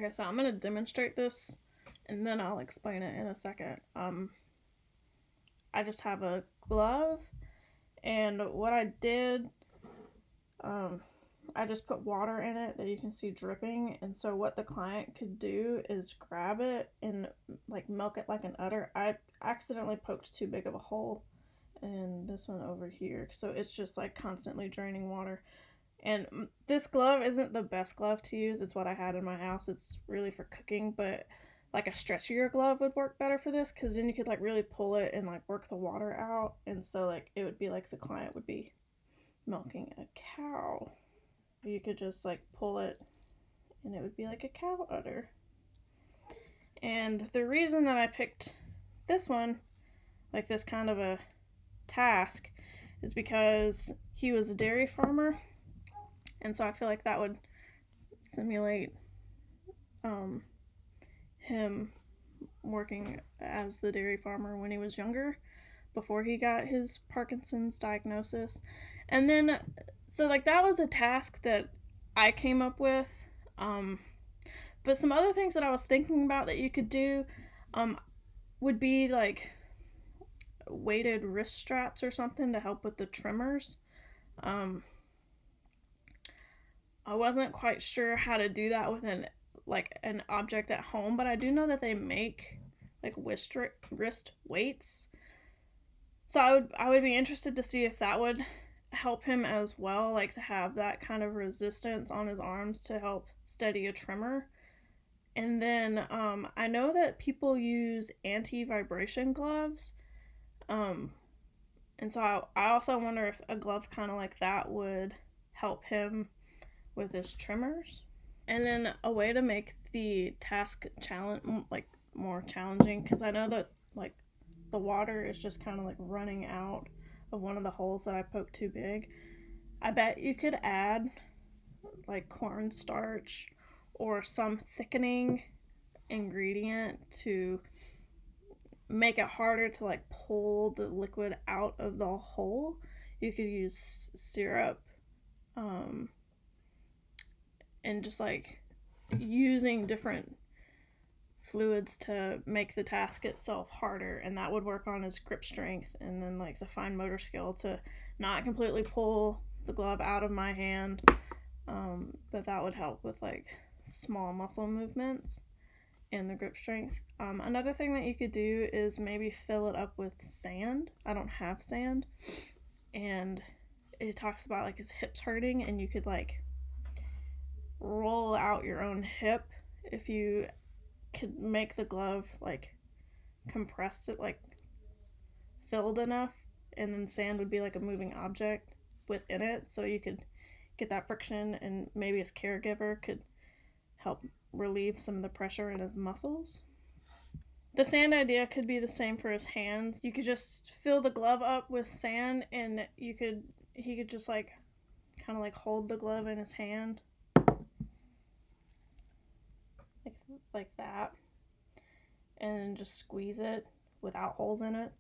Okay, so I'm going to demonstrate this and then I'll explain it in a second. I just have a glove, and what I did, I just put water in it that you can see dripping, and so what the client could do is grab it and like milk it like an udder. I accidentally poked too big of a hole in this one over here, so it's just like constantly draining water. And this glove isn't the best glove to use. It's what I had in my house. It's really for cooking, but like a stretchier glove would work better for this, because then you could like really pull it and like work the water out, and so like it would be like the client would be milking a cow. You could just like pull it and it would be like a cow udder. And the reason that I picked this one, like this kind of a task, is because he was a dairy farmer, and so I feel like that would simulate him working as the dairy farmer when he was younger, before he got his Parkinson's diagnosis. And then, so like that was a task that I came up with. But some other things that I was thinking about that you could do would be like weighted wrist straps or something to help with the tremors. I wasn't quite sure how to do that with an object at home, but I do know that they make like wrist weights. So I would be interested to see if that would help him as well, like to have that kind of resistance on his arms to help steady a tremor. And then I know that people use anti-vibration gloves. And so I also wonder if a glove kind of like that would help him with his tremors. And then a way to make the task more challenging, because I know that like the water is just kind of like running out of one of the holes that I poked too big. I bet you could add like cornstarch or some thickening ingredient to make it harder to like pull the liquid out of the hole. You could use syrup, and just like using different fluids to make the task itself harder, and that would work on his grip strength and then like the fine motor skill to not completely pull the glove out of my hand, but that would help with like small muscle movements and the grip strength. Another thing that you could do is maybe fill it up with sand. I don't have sand, and it talks about like his hips hurting, and you could like roll out your own hip if you could make the glove like compressed it, like filled enough, and then sand would be like a moving object within it, so you could get that friction, and maybe his caregiver could help relieve some of the pressure in his muscles. The sand idea could be the same for his hands. You could just fill the glove up with sand, and he could just like kind of like hold the glove in his hand like that, and just squeeze it without holes in it,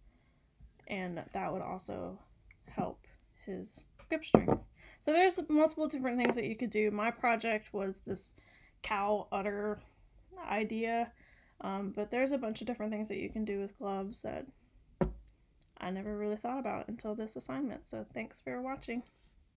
and that would also help his grip strength. So there's multiple different things that you could do. My project was this cow udder idea, but there's a bunch of different things that you can do with gloves that I never really thought about until this assignment. So thanks for watching.